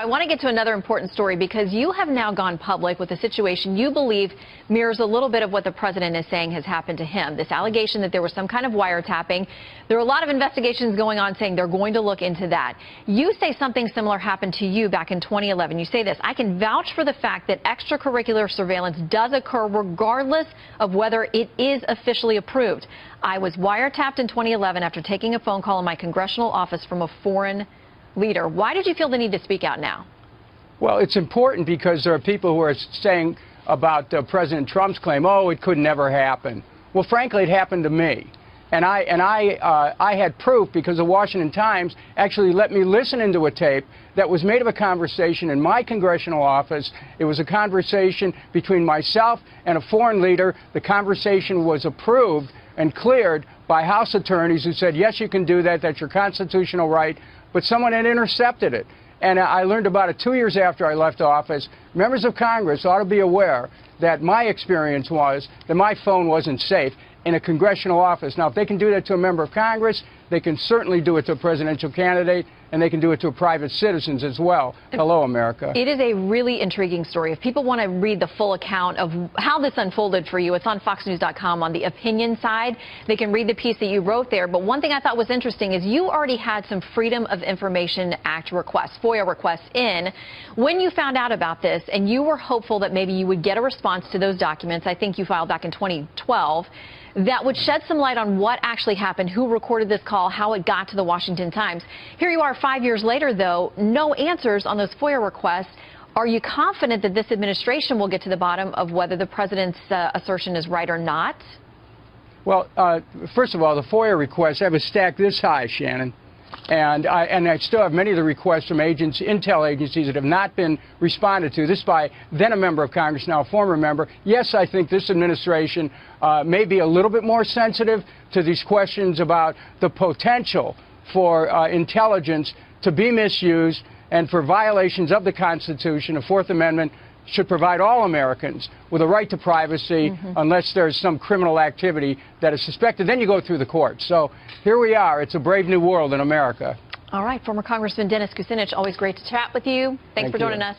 I want to get to another important story because you have now gone public with a situation you believe mirrors a little bit of what the president is saying has happened to him. This allegation that there was some kind of wiretapping. There are a lot of investigations going on saying they're going to look into that. You say something similar happened to you back in 2011. You say this: I can vouch for the fact that extracurricular surveillance does occur regardless of whether it is officially approved. I was wiretapped in 2011 after taking a phone call in my congressional office from a foreign leader. Why did you feel the need to speak out now? Well, it's important because there are people who are saying about President Trump's claim, oh, it could never happen. Well, frankly, it happened to me. And I had proof because the Washington Times actually let me listen into a tape that was made of a conversation in my congressional office. It was a conversation between myself and a foreign leader. The conversation was approved and cleared by House attorneys who said, yes, you can do that. That's your constitutional right. But someone had intercepted it. And I learned about it 2 years after I left office. Members of Congress ought to be aware that my experience was that my phone wasn't safe in a congressional office. Now, if they can do that to a member of Congress, they can certainly do it to a presidential candidate, and they can do it to private citizens as well. Hello, America. It is a really intriguing story. If people want to read the full account of how this unfolded for you, it's on foxnews.com on the opinion side. They can read the piece that you wrote there. But one thing I thought was interesting is you already had some Freedom of Information Act requests, FOIA requests in when you found out about this, and you were hopeful that maybe you would get a response to those documents. I think you filed back in 2012. That would shed some light on what actually happened, who recorded this call, how it got to the Washington Times. Here you are 5 years later, though, no answers on those FOIA requests. Are you confident that this administration will get to the bottom of whether the president's assertion is right or not? Well, first of all, the FOIA requests, I have a stack this high, Shannon. And I still have many of the requests from intel agencies that have not been responded to. This by then a member of Congress, now a former member. Yes, I think this administration may be a little bit more sensitive to these questions about the potential for intelligence to be misused and for violations of the Constitution. The Fourth Amendment should provide all Americans with a right to privacy unless there's some criminal activity that is suspected. Then you go through the courts. So here we are. It's a brave new world in America. All right. Former Congressman Dennis Kucinich, always great to chat with you. Thanks for joining us.